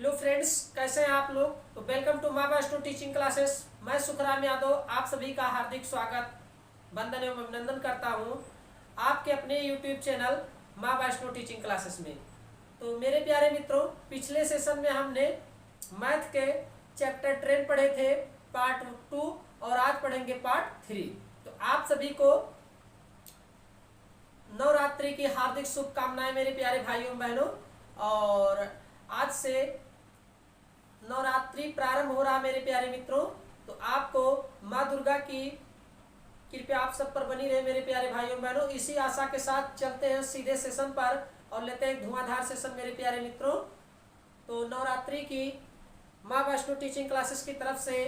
Hello friends, कैसे हैं आप लोग। तो वेलकम टू माँ वैष्णो टीचिंग क्लासेस। मैं सुखराम यादव आप सभी का हार्दिक स्वागत, वंदन एवं अभिनंदन करता हूँ आपके अपने यूट्यूब चैनल माँ वैष्णो टीचिंग क्लासेस में। तो मेरे प्यारे मित्रों, पिछले सेशन में हमने मैथ के चैप्टर 10 पढ़े थे पार्ट 2 और आज पढ़ेंगे पार्ट 3। तो आप सभी को नवरात्रि की हार्दिक शुभकामनाएं मेरे प्यारे भाइयों बहनों। और आज से नवरात्रि प्रारंभ हो रहा मेरे प्यारे मित्रों। तो आपको माँ दुर्गा की कृपया आप सब पर बनी रहे मेरे प्यारे भाइयों बहनों। इसी आशा के साथ चलते हैं सीधे सेशन पर और लेते हैं धुआंधार सेशन मेरे प्यारे मित्रों। तो नवरात्रि की माँ वैष्णो टीचिंग क्लासेस की तरफ से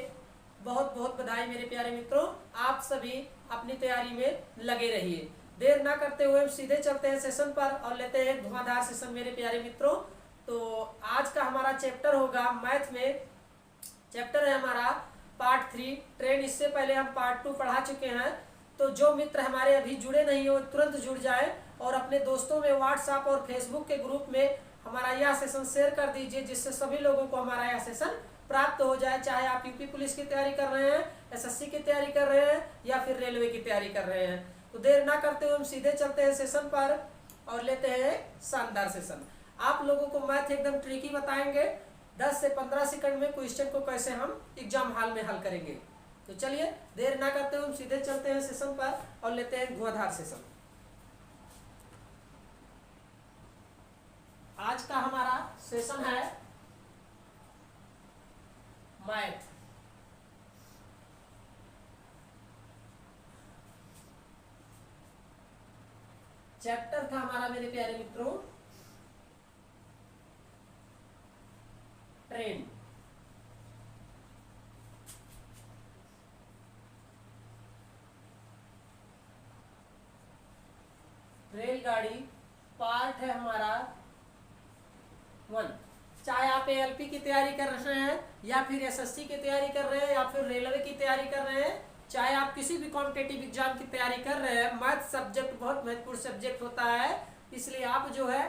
बहुत बहुत बधाई मेरे प्यारे मित्रों। आप सभी अपनी तैयारी में लगे रहिए। देर ना करते हुए सीधे चलते हैं सेशन पर और लेते हैं धुआंधार सेशन मेरे प्यारे मित्रों। तो आज का हमारा चैप्टर होगा मैथ में, चैप्टर है हमारा पार्ट 3 ट्रेन। इससे पहले हम पार्ट 2 पढ़ा चुके हैं। तो जो मित्र हमारे अभी जुड़े नहीं हो तुरंत जुड़ जाए और अपने दोस्तों में व्हाट्सएप और फेसबुक के ग्रुप में हमारा यह सेशन शेयर कर दीजिए, जिससे सभी लोगों को हमारा यह सेशन प्राप्त हो जाए। चाहे आप यूपी पुलिस की तैयारी कर रहे हैं, एसएससी की तैयारी कर रहे हैं या फिर रेलवे की तैयारी कर रहे हैं। तो देर ना करते हुए हम सीधे चलते हैं सेशन पर और लेते हैं शानदार सेशन। आप लोगों को मैथ एकदम ट्रिकी बताएंगे। 10 से 15 सेकंड में क्वेश्चन को कैसे हम एग्जाम हॉल में हल करेंगे। तो चलिए देर ना करते हुए हम सीधे चलते हैं सेशन पर और लेते हैं धुआंधार सेशन। आज का हमारा सेशन है मैथ। चैप्टर था हमारा मेरे प्यारे मित्रों ट्रेन। रेलगाड़ी पार्ट है हमारा 1। चाहे आप एएलपी की तैयारी कर रहे हैं या फिर एसएससी की तैयारी कर रहे हैं या फिर रेलवे की तैयारी कर रहे हैं, चाहे आप किसी भी कॉम्पिटिटिव एग्जाम की तैयारी कर रहे हैं, मैथ सब्जेक्ट बहुत महत्वपूर्ण सब्जेक्ट होता है। इसलिए आप जो है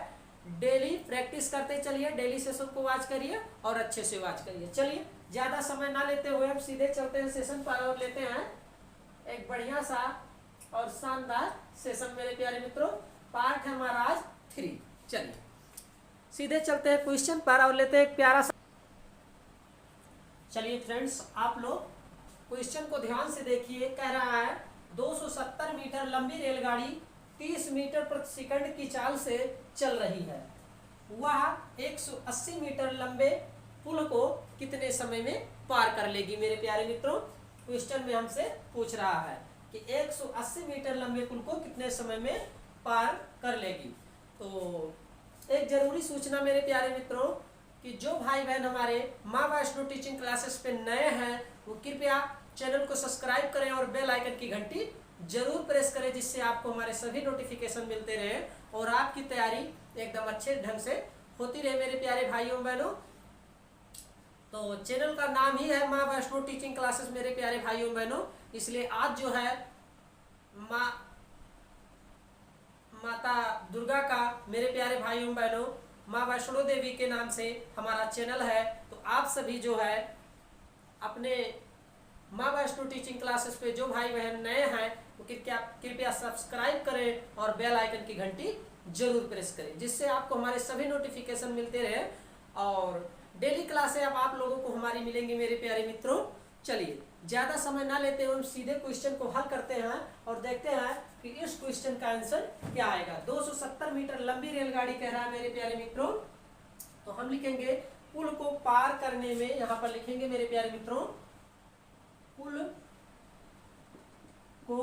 डेली प्रैक्टिस करते चलिए, डेली सेशन को वॉच करिए और अच्छे से वॉच करिए। चलिए ज्यादा समय ना लेते हुए हम सीधे चलते हैं सेशन पर और लेते हैं एक बढ़िया सा और शानदार सेशन मेरे प्यारे मित्रों। पार्ट है हमारा आज 3। चलिए सीधे चलते हैं क्वेश्चन पर और लेते हैं एक प्यारा सा। चलिए फ्रेंड्स, आप लोग क्वेश्चन को ध्यान से देखिए। कह रहा है 270 मीटर लंबी रेलगाड़ी 30 मीटर प्रति सेकंड की चाल से चल रही है। वह 180 मीटर लंबे पुल को कितने समय में पार कर लेगी। मेरे प्यारे मित्रों, क्वेश्चन में हमसे पूछ रहा है कि 180 मीटर लंबे पुल को कितने समय में पार कर लेगी। तो एक जरूरी सूचना मेरे प्यारे मित्रों कि जो भाई बहन हमारे माँ वैष्णो टीचिंग क्लासेस पे नए हैं वो कृपया चैनल को सब्सक्राइब करें और बेल आइकन की घंटी जरूर प्रेस करें, जिससे आपको हमारे सभी नोटिफिकेशन मिलते रहे और आपकी तैयारी एकदम अच्छे ढंग से होती रहे मेरे प्यारे भाइयों बहनों। तो चैनल का नाम ही है माँ वैष्णो टीचिंग क्लासेस मेरे प्यारे भाइयों बहनों। इसलिए आज जो है माता दुर्गा का मेरे प्यारे भाइयों बहनों माँ वैष्णो देवी के नाम से हमारा चैनल है। तो आप सभी जो है अपने माँ वैष्णो टीचिंग क्लासेस पे जो भाई बहन नए हैं वो कृपया सब्सक्राइब करें और बेल आइकन की घंटी जरूर प्रेस करें, जिससे आपको हमारे सभी नोटिफिकेशन मिलते रहे और डेली क्लासें अब आप लोगों को हमारी मिलेंगी मेरे प्यारे मित्रों। चलिए ज्यादा समय ना लेते हुए हम सीधे क्वेश्चन को हल करते हैं और देखते हैं कि इस क्वेश्चन का आंसर क्या आएगा। 270 मीटर लंबी रेलगाड़ी कह रहा है मेरे प्यारे मित्रों। तो हम लिखेंगे पुल को पार करने में, यहां पर लिखेंगे मेरे प्यारे मित्रों पुल को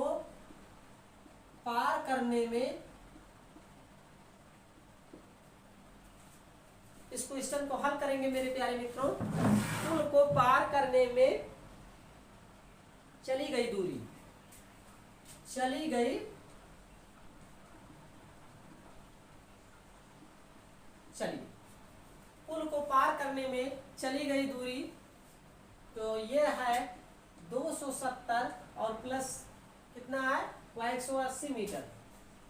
पार करने में, इस क्वेश्चन को हल करेंगे मेरे प्यारे मित्रों। पुल को पार करने में चली गई दूरी, चली गई चलिए पुल को पार करने में चली गई दूरी, तो ये है 270 और प्लस कितना है वह 180 मीटर,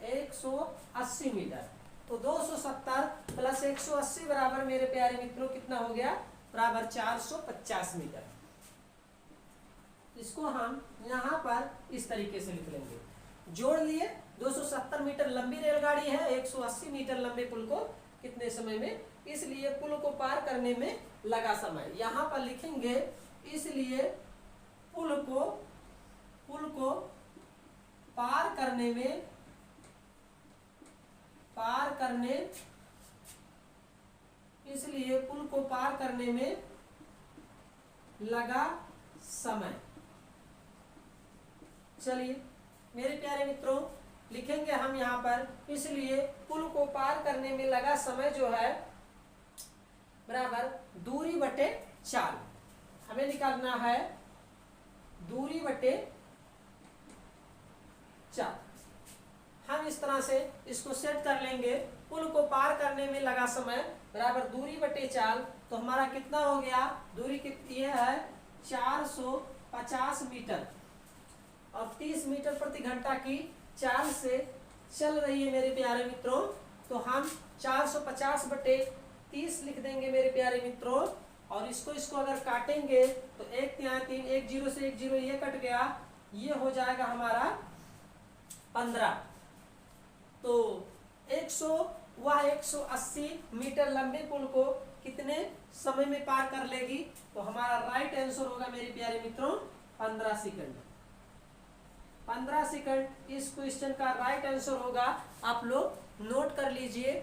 180 मीटर। तो 270 प्लस प्लस 180 बराबर मेरे प्यारे मित्रों कितना हो गया, बराबर 450 मीटर। इसको हम यहाँ पर इस तरीके से लिख लेंगे, जोड़ लिए। 270 मीटर लंबी रेलगाड़ी है, 180 मीटर लंबे पुल को कितने समय में, इसलिए पुल को पार करने में लगा समय। यहाँ पर लिखेंगे इसलिए पुल को पार करने इसलिए पुल को पार करने में लगा समय। चलिए मेरे प्यारे मित्रों, लिखेंगे हम यहाँ पर, इसलिए पुल को पार करने में लगा समय जो है बराबर दूरी बटे चाल। हमें निकालना है दूरी बटे चाल। हम इस तरह से इसको सेट कर लेंगे, पुल को पार करने में लगा समय बराबर दूरी बटे चाल। तो हमारा कितना हो गया, दूरी कितनी है 450 मीटर और 30 मीटर प्रति घंटा की चाल से चल रही है मेरे प्यारे मित्रों। तो हम 450 बटे 30 लिख देंगे मेरे प्यारे मित्रों, और इसको अगर काटेंगे तो 1 3 3, 1 0 से 1 0 ये कट गया, ये हो जाएगा हमारा 15। तो 180 मीटर लंबे पुल को कितने समय में पार कर लेगी, तो हमारा राइट आंसर होगा मेरे प्यारे मित्रों 15 सेकंड। 15 सेकंड इस क्वेश्चन का राइट आंसर होगा। आप लोग नोट कर लीजिए।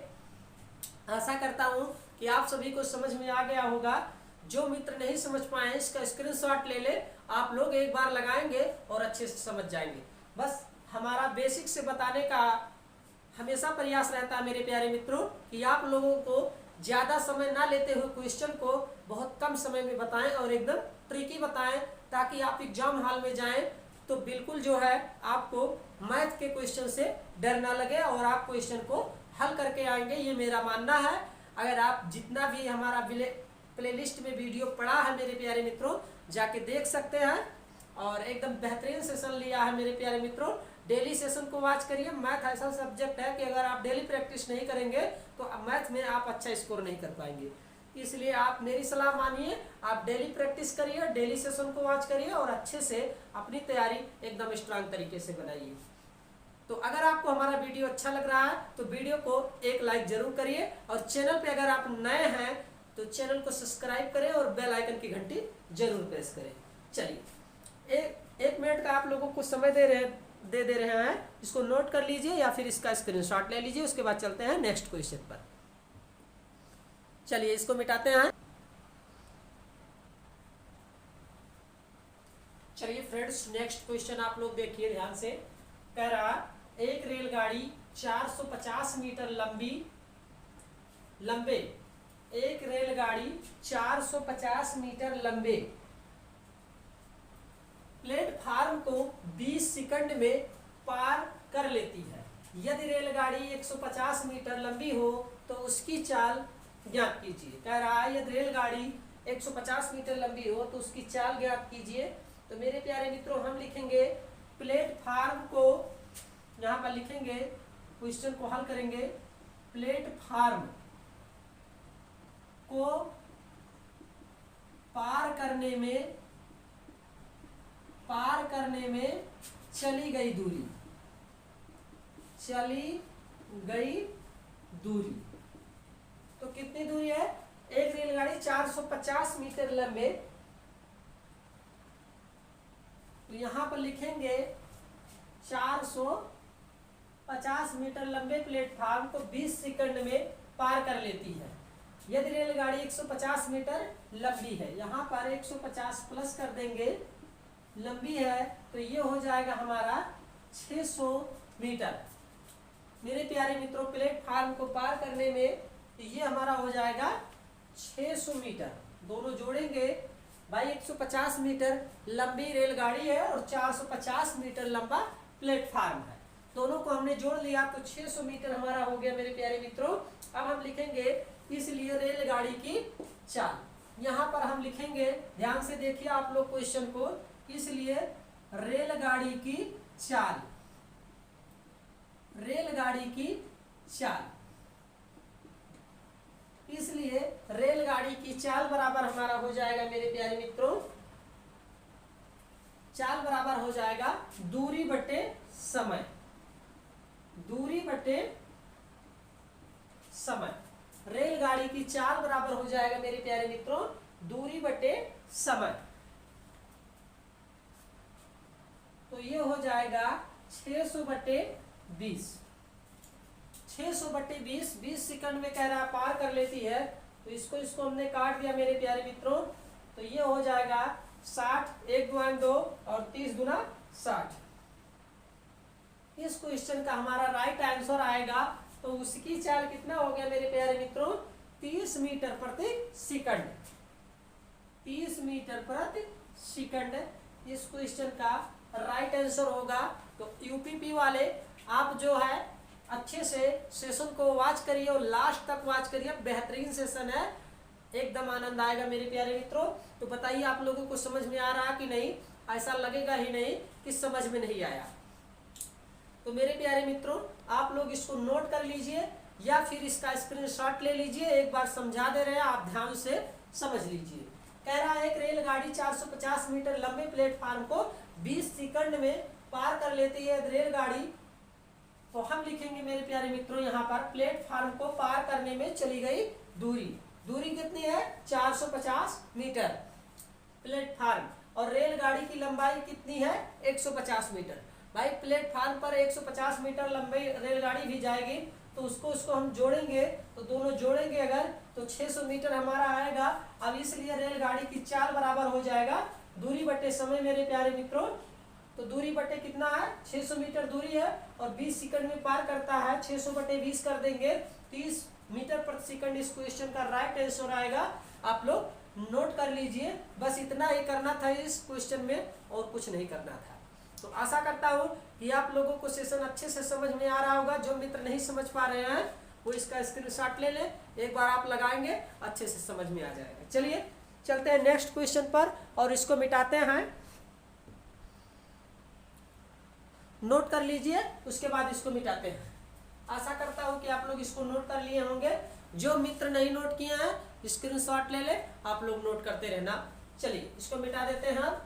आशा करता हूं कि आप सभी को समझ में आ गया होगा। जो मित्र नहीं समझ पाए इसका स्क्रीनशॉट ले ले, आप लोग एक बार लगाएंगे और अच्छे से समझ जाएंगे। बस हमारा बेसिक से बताने का हमेशा प्रयास रहता है मेरे प्यारे मित्रों कि आप लोगों को ज़्यादा समय ना लेते हुए क्वेश्चन को बहुत कम समय में बताएं और एकदम ट्रिकी बताएं, ताकि आप एग्जाम हॉल में जाएं तो बिल्कुल जो है आपको मैथ के क्वेश्चन से डर ना लगे और आप क्वेश्चन को हल करके आएंगे, ये मेरा मानना है। अगर आप जितना भी हमारा प्लेलिस्ट में वीडियो पड़ा है मेरे प्यारे मित्रों, जाके देख सकते हैं और एकदम बेहतरीन सेशन लिया है मेरे प्यारे मित्रों। डेली सेशन को वॉच करिए। मैथ ऐसा सब्जेक्ट है कि अगर आप डेली प्रैक्टिस नहीं करेंगे तो मैथ में आप अच्छा स्कोर नहीं कर पाएंगे। इसलिए आप मेरी सलाह मानिए, आप डेली प्रैक्टिस करिए, डेली सेशन को वॉच करिए और अच्छे से अपनी तैयारी एकदम स्ट्रांग तरीके से बनाइए। तो अगर आपको हमारा वीडियो अच्छा लग रहा है तो वीडियो को एक लाइक जरूर करिए, और चैनल पे अगर आप नए हैं तो चैनल को सब्सक्राइब करें और बेल आइकन की घंटी जरूर प्रेस करें। चलिए एक मिनट का आप लोगों को समय दे रहे हैं, इसको नोट कर लीजिए या फिर इसका स्क्रीनशॉट ले लीजिए। उसके बाद चलते हैं नेक्स्ट क्वेश्चन पर। चलिए इसको मिटाते हैं। चलिए फ्रेंड्स, नेक्स्ट क्वेश्चन आप लोग देखिए ध्यान से। कह रहा एक रेलगाड़ी 450 मीटर लंबे एक रेलगाड़ी 450 मीटर लंबे प्लेटफार्म को 20 सेकंड में पार कर लेती है। यदि रेलगाड़ी 150 मीटर लंबी हो तो उसकी चाल ज्ञात कीजिए। कह रहा है यदि रेलगाड़ी 150 मीटर लंबी हो तो उसकी चाल ज्ञात कीजिए। तो मेरे प्यारे मित्रों हम लिखेंगे प्लेटफार्म को, यहाँ पर लिखेंगे, क्वेश्चन को हल करेंगे। प्लेटफार्म को पार करने में चली गई दूरी तो कितनी दूरी है? एक रेलगाड़ी 450 मीटर लंबे, तो यहां पर लिखेंगे 450 मीटर लंबे प्लेटफार्म को 20 सेकंड में पार कर लेती है। यदि रेलगाड़ी 150 मीटर लंबी है, यहाँ पर 150 प्लस कर देंगे, लंबी है तो ये हो जाएगा हमारा 600 मीटर। मेरे प्यारे मित्रों प्लेटफार्म को पार करने में ये हमारा हो जाएगा 600 मीटर। दोनों जोड़ेंगे भाई, 150 मीटर लंबी रेलगाड़ी है और 450 मीटर लंबा प्लेटफार्म है। दोनों को हमने जोड़ लिया तो 600 मीटर हमारा हो गया मेरे प्यारे मित्रों। अब हम लिखेंगे इसलिए रेलगाड़ी की चाल। यहाँ पर हम लिखेंगे, ध्यान से देखिए आप लोग क्वेश्चन को, इसलिए रेलगाड़ी की चाल रेलगाड़ी की चाल बराबर हमारा हो जाएगा मेरे प्यारे मित्रों, चाल बराबर हो जाएगा दूरी बटे समय, दूरी बटे समय। रेलगाड़ी की चाल बराबर हो जाएगा मेरे प्यारे मित्रों दूरी बटे समय। तो ये हो जाएगा 600 बटे 20। 600 बटे 20, 20 सेकंड में कह रहा है पार कर लेती है, तो इसको हमने काट दिया मेरे प्यारे मित्रों। तो ये हो जाएगा 60, 1 गुना 2 और 30 गुना 60। इस क्वेश्चन का हमारा राइट आंसर आएगा, तो उसकी चाल कितना हो गया मेरे प्यारे मित्रों, 30 मीटर प्रति सेकंड। 30 मीटर प्रति सेकंड इस क्वेश्चन का राइट आंसर होगा। तो यूपीपी वाले आप जो है अच्छे से सेशन को वॉच करिए और लास्ट तक वॉच करिए, बेहतरीन सेशन है, एकदम आनंद आएगा मेरे प्यारे मित्रों। तो बताइए आप लोगों को समझ में आ रहा कि नहीं, ऐसा लगेगा ही नहीं कि समझ में नहीं आया। तो मेरे प्यारे मित्रों आप लोग इसको नोट कर लीजिए या फिर इसका स्क्रीनशॉट ले लीजिए, एक बार समझा दे रहे हैं आप ध्यान से समझ लीजिए। कह रहा है एक रेलगाड़ी 450 मीटर लंबे प्लेटफार्म को 20 सेकंड में पार कर लेती है रेलगाड़ी। तो हम लिखेंगे मेरे प्यारे मित्रों यहाँ पर प्लेटफार्म को पार करने में चली गई दूरी, दूरी कितनी है 450 मीटर प्लेटफार्म, और रेलगाड़ी की लंबाई कितनी है 150 मीटर। भाई प्लेटफार्म पर 150 मीटर लंबी रेलगाड़ी भी जाएगी, तो उसको हम जोड़ेंगे, तो दोनों जोड़ेंगे अगर तो 600 मीटर हमारा आएगा। अब इसलिए रेलगाड़ी की चाल बराबर हो जाएगा दूरी बटे समय मेरे प्यारे मित्रों। तो दूरी बटे कितना है 600 मीटर दूरी है और 20 सेकंड में पार करता है, 600 बटे 20 कर देंगे 30 मीटर प्रति सेकंड इस क्वेश्चन का राइट आंसर आएगा। आप लोग नोट कर लीजिए, बस इतना ही करना था इस क्वेश्चन में और कुछ नहीं करना था। तो आशा करता हूँ कि आप लोगों को सेशन अच्छे से समझ में आ रहा होगा। जो मित्र नहीं समझ पा रहे हैं वो इसका स्क्रीनशॉट ले लें, एक बार आप लगाएंगे अच्छे से समझ में आ जाएगा। चलिए चलते हैं नेक्स्ट क्वेश्चन पर और इसको मिटाते हैं, नोट कर लीजिए, उसके बाद इसको मिटाते हैं। आशा करता हूँ कि आप लोग इसको नोट कर लिए होंगे। जो मित्र नहीं नोट किए हैं स्क्रीनशॉट ले ले, आप लोग नोट करते रहना। चलिए इसको मिटा देते हैं हम।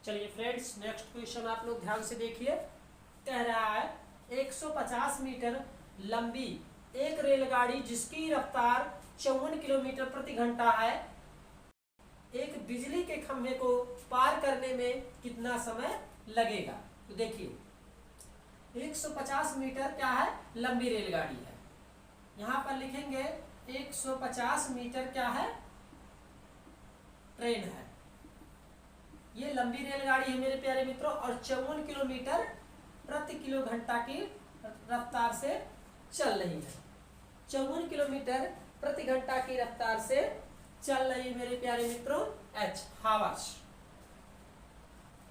चलिए फ्रेंड्स नेक्स्ट क्वेश्चन आप लोग ध्यान से देखिए। कह रहा है 150 मीटर लंबी एक रेलगाड़ी जिसकी रफ्तार 54 किलोमीटर प्रति घंटा है, एक बिजली के खंभे को पार करने में कितना समय लगेगा। तो देखिए 150 मीटर क्या है लंबी रेलगाड़ी है, यहाँ पर लिखेंगे 150 मीटर क्या है ट्रेन है, ये लंबी रेलगाड़ी है मेरे प्यारे मित्रों और 54 किलोमीटर प्रति किलो घंटा की रफ्तार से चल रही है। 54 किलोमीटर प्रति घंटा की रफ्तार से चल रही है मेरे प्यारे मित्रों एच हावर्स।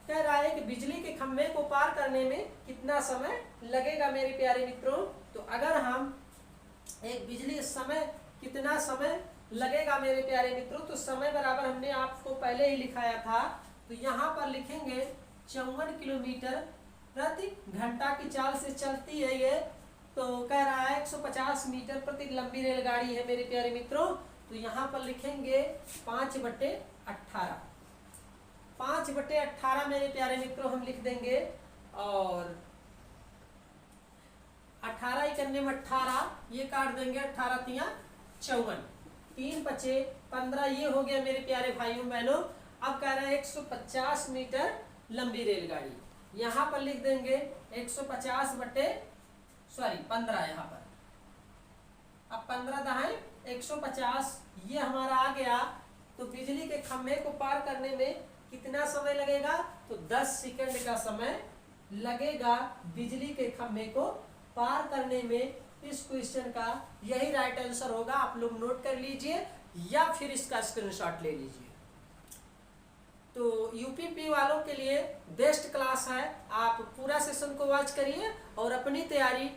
कह रहा है कि बिजली के खंभे को पार करने में कितना समय लगेगा मेरे प्यारे मित्रों। तो अगर हम एक बिजली समय कितना समय लगेगा मेरे प्यारे मित्रों, तो समय बराबर हमने आपको पहले ही लिखाया था, तो यहाँ पर लिखेंगे 54 किलोमीटर प्रति घंटा की चाल से चलती है ये। तो कह रहा है 150 मीटर प्रति लंबी रेलगाड़ी है मेरे प्यारे मित्रों। तो यहाँ पर लिखेंगे 5/18। 5/18 मेरे प्यारे मित्रों हम लिख देंगे, और 18 ही करने में 18 ये काट देंगे, 18 तिया 54, 3 × 15 ये हो गया मेरे प्यारे भाइयों बहनों। अब कह रहा है 150 मीटर लंबी रेलगाड़ी, यहाँ पर लिख देंगे 15 यहाँ पर। अब 15 दहाई 150 ये हमारा आ गया। तो बिजली के खंभे को पार करने में कितना समय लगेगा, तो 10 सेकंड का समय लगेगा बिजली के खंभे को पार करने में। इस क्वेश्चन का यही राइट आंसर होगा, आप लोग नोट कर लीजिए या फिर इसका स्क्रीनशॉट ले लीजिए। तो यूपीपी वालों के लिए बेस्ट क्लास है, आप पूरा सेशन को वॉच करिए और अपनी तैयारी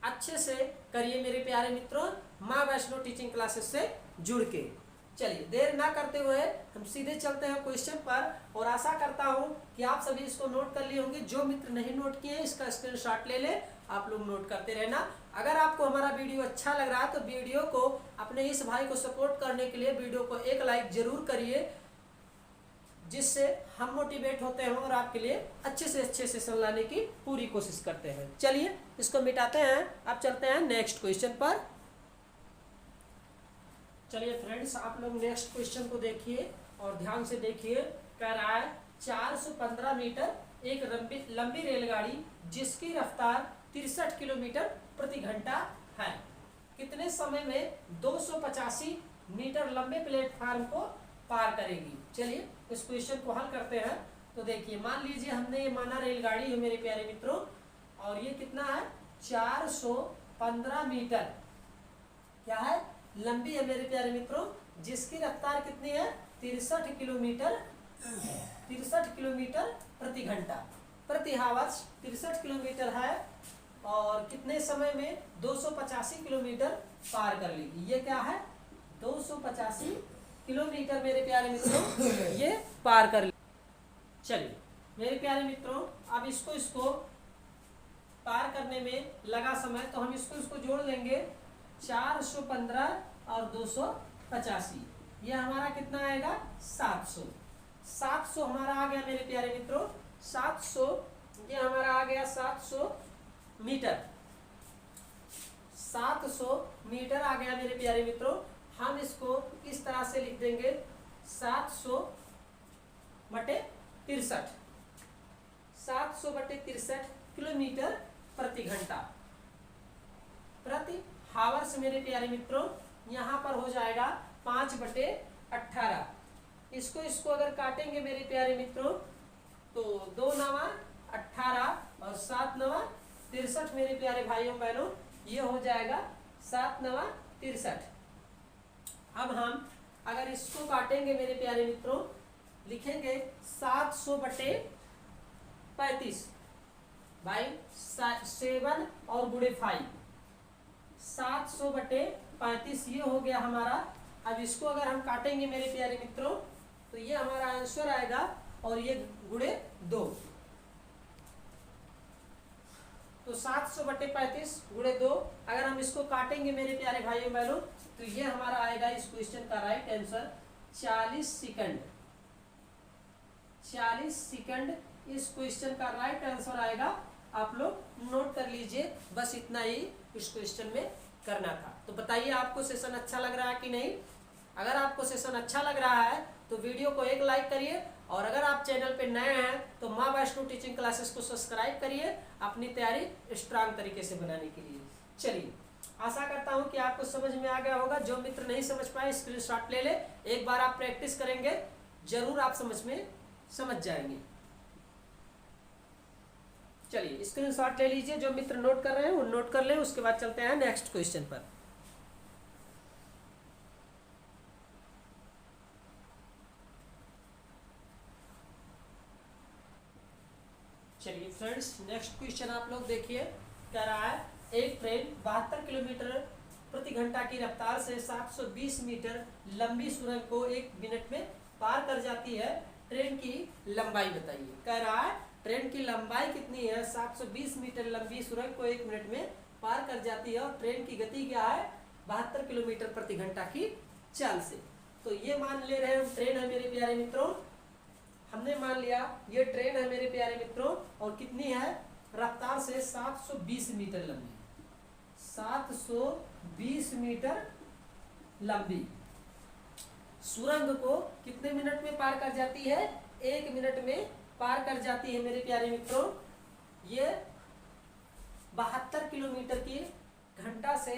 अच्छे से करिए मेरे प्यारे मित्रों। माँ वैष्णो टीचिंग क्लासेस से जुड़ के। चलिए देर ना करते हुए हम सीधे चलते हैं क्वेश्चन पर, और आशा करता हूं कि आप सभी इसको नोट कर लिए होंगे। जो मित्र नहीं नोट किए इसका स्क्रीनशॉट ले ले, आप लोग नोट करते रहना। अगर आपको हमारा वीडियो अच्छा लग रहा है तो वीडियो को अपने इस भाई को सपोर्ट करने के लिए वीडियो को एक लाइक जरूर करिए, जिससे हम मोटिवेट होते हैं और आपके लिए अच्छे से अच्छे सेशन लाने की पूरी कोशिश करते हैं। चलिए इसको मिटाते हैं, अब चलते हैं नेक्स्ट क्वेश्चन पर। चलिए फ्रेंड्स, आप लोग नेक्स्ट क्वेश्चन को देखिए और ध्यान से देखिए। कह रहा है 415 मीटर एक लंबी रेलगाड़ी जिसकी रफ्तार 63 किलोमीटर प्रति घंटा है, कितने समय में 285 मीटर लंबे प्लेटफार्म को पार करेगी। चलिए इस क्वेश्चन को हल करते हैं। तो देखिए, मान लीजिए हमने ये माना रेलगाड़ी है मेरे प्यारे मित्रों, और ये कितना है 415 मीटर क्या है लंबी है मेरे प्यारे मित्रों, जिसकी रफ्तार कितनी है 63 किलोमीटर प्रति घंटा प्रति हावर्स 63 किलोमीटर है, और कितने समय में 285 किलोमीटर पार कर लेगी। ये क्या है 285 किलोमीटर मेरे प्यारे मित्रों ये पार कर लेगी। चलिए मेरे प्यारे मित्रों, अब इसको पार करने में लगा समय, तो हम इसको जोड़ लेंगे 415 और 285, ये हमारा कितना आएगा 700 हमारा आ गया मेरे प्यारे मित्रों 700, ये हमारा आ गया 700 मीटर 700 मीटर आ गया मेरे प्यारे मित्रों। हम इसको इस तरह से लिख देंगे 700 बटे 63 किलोमीटर प्रति घंटा प्रति हावर्स मेरे प्यारे मित्रों। यहाँ पर हो जाएगा 5/18। इसको अगर काटेंगे मेरे प्यारे मित्रों तो 2 नवा 18 और 7 नवा 63 मेरे प्यारे भाइयों बहनों, ये हो जाएगा 7 नवा 63। अब हम अगर इसको काटेंगे मेरे प्यारे मित्रों, लिखेंगे 700 बटे 35 बाई 7 और गुणे 5, 700 बटे 35 ये हो गया हमारा। अब इसको अगर हम काटेंगे मेरे प्यारे मित्रों तो ये हमारा आंसर आएगा, और ये गुणे 2, तो 700 बटे 35 गुणे 2 अगर हम इसको काटेंगे मेरे प्यारे भाइयों बहनों तो ये हमारा आएगा इस क्वेश्चन का राइट आंसर 40 सेकंड। 40 सेकंड इस क्वेश्चन का राइट आंसर आएगा। आप लोग नोट कर लीजिए, बस इतना ही इस क्वेश्चन में करना था। तो बताइए आपको सेशन अच्छा लग रहा है कि नहीं। अगर आपको सेशन अच्छा लग रहा है तो वीडियो को एक लाइक करिए, और अगर आप चैनल पे नए हैं तो माँ वैष्णो टीचिंग क्लासेस को सब्सक्राइब करिए अपनी तैयारी स्ट्रांग तरीके से बनाने के लिए। चलिए आशा करता हूँ कि आपको समझ में आ गया होगा। जो मित्र नहीं समझ पाए स्क्रीनशॉट ले ले, एक बार आप प्रैक्टिस करेंगे जरूर आप समझ जाएंगे। चलिए स्क्रीनशॉट ले लीजिए, जो मित्र नोट कर रहे हैं वो नोट कर लें। उसके बाद चलते हैं नेक्स्ट क्वेश्चन पर। चलिए फ्रेंड्स, नेक्स्ट क्वेश्चन आप लोग देखिए। कह रहा है एक ट्रेन 72 किलोमीटर प्रति घंटा की रफ्तार से 720 मीटर लंबी सुरंग को 1 मिनट में पार कर जाती है। ट्रेन की लंबाई बताइए। कह रहा है ट्रेन की लंबाई कितनी है, 720 मीटर लंबी सुरंग को 1 मिनट में पार कर जाती है, और ट्रेन की गति क्या है 72 किलोमीटर प्रति घंटा की चाल से। तो ये मान ले रहे हैं ट्रेन है मेरे प्यारे मित्रों, हमने मान लिया ये ट्रेन है मेरे प्यारे मित्रों, और कितनी है रफ्तार से 720 मीटर लंबी, 720 मीटर लंबी सुरंग को कितने मिनट में पार कर जाती है, 1 मिनट में पार कर जाती है मेरे प्यारे मित्रों। ये 72 किलोमीटर की घंटा से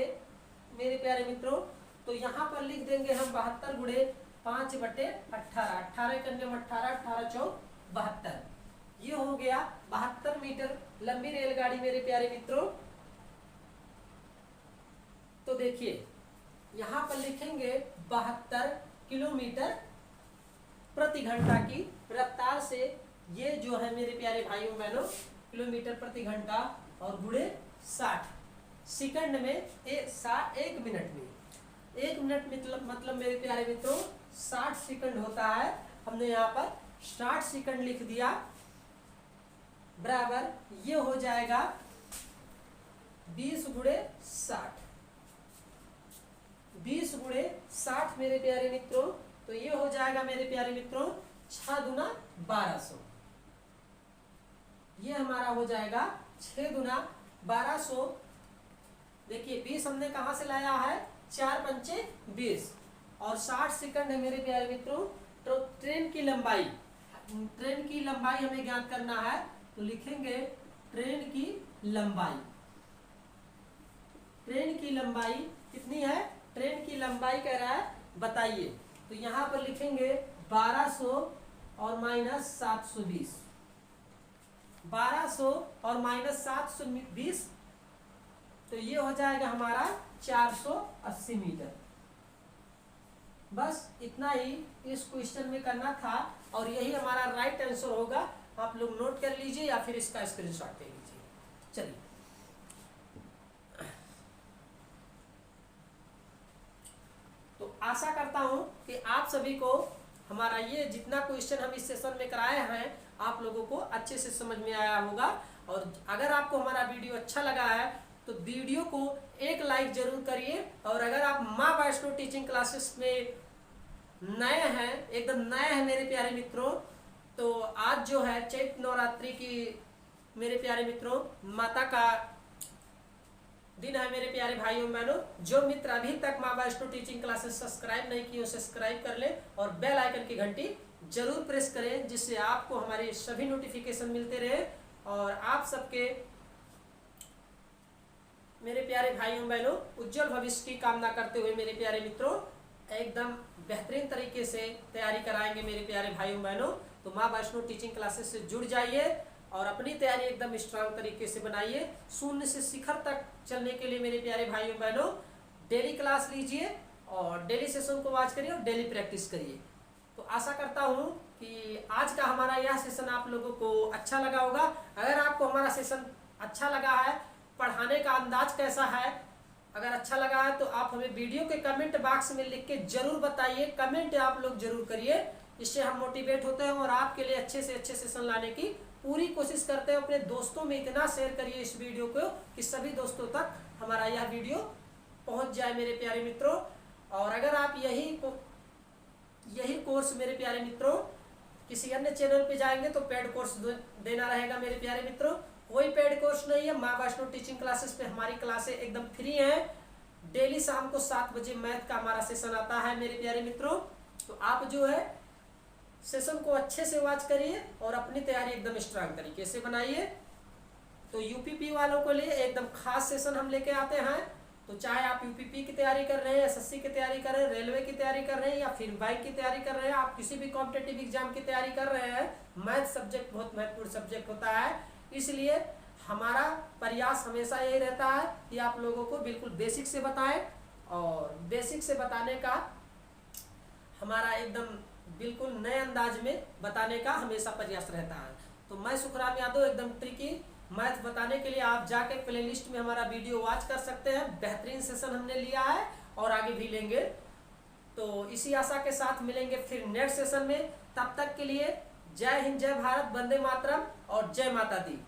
मेरे प्यारे मित्रों, तो यहाँ पर लिख देंगे हम 72 गुणे 5/18, 18 करने में 18, 18 चौक 72, ये हो गया 72 मीटर लंबी रेलगाड़ी मेरे प्यारे मित्रों। तो देखिए यहाँ पर लिखेंगे 72 किलोमीटर प्रति घंटा की रफ्तार से, ये जो है मेरे प्यारे भाइयों बहनों किलोमीटर प्रति घंटा, और गुणे 60 सेकंड में 1 मिनट में। 1 मिनट मतलब मेरे प्यारे मित्रों 60 सेकंड होता है। हमने यहाँ पर 60 सेकंड लिख दिया, बराबर ये हो जाएगा 20 गुणे 60, 20 गुणे 60 मेरे प्यारे मित्रों। तो ये हो जाएगा मेरे प्यारे मित्रों 6 दूना 1200। ये हमारा हो जाएगा 6 दूना 1200। देखिए 20 हमने कहां से लाया है, 4 पंचे 20 और 60 सेकंड है मेरे प्यारे मित्रों। तो ट्रेन की लंबाई हमें ज्ञात करना है, तो लिखेंगे ट्रेन की लंबाई कितनी है, ट्रेन की लंबाई कह रहा है बताइए। तो यहाँ पर लिखेंगे 1200 और माइनस 720, 1200 और माइनस 720, तो ये हो जाएगा हमारा 480 मीटर। बस इतना ही इस क्वेश्चन में करना था और यही हमारा राइट आंसर होगा। आप लोग नोट कर लीजिए या फिर इसका स्क्रीनशॉट ले लीजिए। चलिए तो आशा करता हूं कि आप सभी को हमारा ये जितना क्वेश्चन हम इस सेशन में कराए हैं आप लोगों को अच्छे से समझ में आया होगा। और अगर आपको हमारा वीडियो अच्छा लगा है तो वीडियो को एक लाइक जरूर करिए। और अगर आप माँ वैष्णो टीचिंग क्लासेस में नए हैं, एकदम नए हैं मेरे प्यारे मित्रों, तो आज जो है चैत नवरात्रि की मेरे प्यारे मित्रों माता का दिन है मेरे प्यारे भाइयों बहनों। जो मित्र अभी तक माँ वैष्णो टीचिंग क्लासेस सब्सक्राइब नहीं किए सब्सक्राइब कर ले और बेल आइकन की घंटी जरूर प्रेस करें, जिससे आपको हमारे सभी नोटिफिकेशन मिलते रहे। और आप सबके मेरे प्यारे भाइयों बहनों उज्जवल भविष्य की कामना करते हुए मेरे प्यारे मित्रों एकदम बेहतरीन तरीके से तैयारी कराएंगे मेरे प्यारे भाइयों बहनों। तो माँ वैष्णो टीचिंग क्लासेस से जुड़ जाइए और अपनी तैयारी एकदम स्ट्रांग तरीके से बनाइए। शून्य से शिखर तक चलने के लिए मेरे प्यारे भाइयों बहनों डेली क्लास लीजिए और डेली सेशन को वॉच करिए और डेली प्रैक्टिस करिए। तो आशा करता हूँ कि आज का हमारा यह सेशन आप लोगों को अच्छा लगा होगा। अगर आपको हमारा सेशन अच्छा लगा है, पढ़ाने का अंदाज कैसा है, अगर अच्छा लगा है तो आप हमें वीडियो के कमेंट बॉक्स में लिख के जरूर बताइए। कमेंट आप लोग जरूर करिए, इससे हम मोटिवेट होते हैं और आपके लिए अच्छे से अच्छे सेशन लाने की पूरी कोशिश करते हैं। अपने दोस्तों में इतना शेयर करिए इस वीडियो को कि सभी दोस्तों तक हमारा यह वीडियो पहुंच जाए मेरे प्यारे मित्रों। और अगर आप यही कोर्स मेरे प्यारे मित्रों किसी अन्य चैनल पे जाएंगे तो पेड कोर्स देना रहेगा मेरे प्यारे मित्रों। कोई पेड कोर्स नहीं है, माँ वैष्णो टीचिंग क्लासेस पे हमारी क्लासें एकदम फ्री हैं। डेली शाम को 7 बजे मैथ का हमारा सेशन आता है मेरे प्यारे मित्रों। तो आप जो है सेशन को अच्छे से वॉच करिए और अपनी तैयारी एकदम स्ट्रांग तरीके से बनाइए। तो यूपीपी वालों के लिए एकदम खास सेशन हम लेके आते हैं। तो चाहे आप यूपीपी की तैयारी कर रहे हैं, एसएससी की तैयारी कर रहे हैं, रेलवे की तैयारी कर रहे हैं या फिर बैंक की तैयारी कर रहे हैं, आप किसी भी कॉम्पिटिटिव एग्जाम की तैयारी कर रहे हैं, मैथ सब्जेक्ट बहुत महत्वपूर्ण सब्जेक्ट होता है। इसलिए हमारा प्रयास हमेशा यही रहता है कि आप लोगों को बिल्कुल बेसिक से बताएं और बेसिक से बताने का हमारा एकदम बिल्कुल नए अंदाज में बताने का हमेशा प्रयास रहता है। तो मैं सुखराम यादव एकदम ट्रिकी मैथ बताने के लिए आप जाके प्लेलिस्ट में हमारा वीडियो वॉच कर सकते हैं। बेहतरीन सेशन हमने लिया है और आगे भी लेंगे। तो इसी आशा के साथ मिलेंगे फिर नेक्स्ट सेशन में। तब तक के लिए जय हिंद, जय भारत, वंदे मातरम और जय माता दी।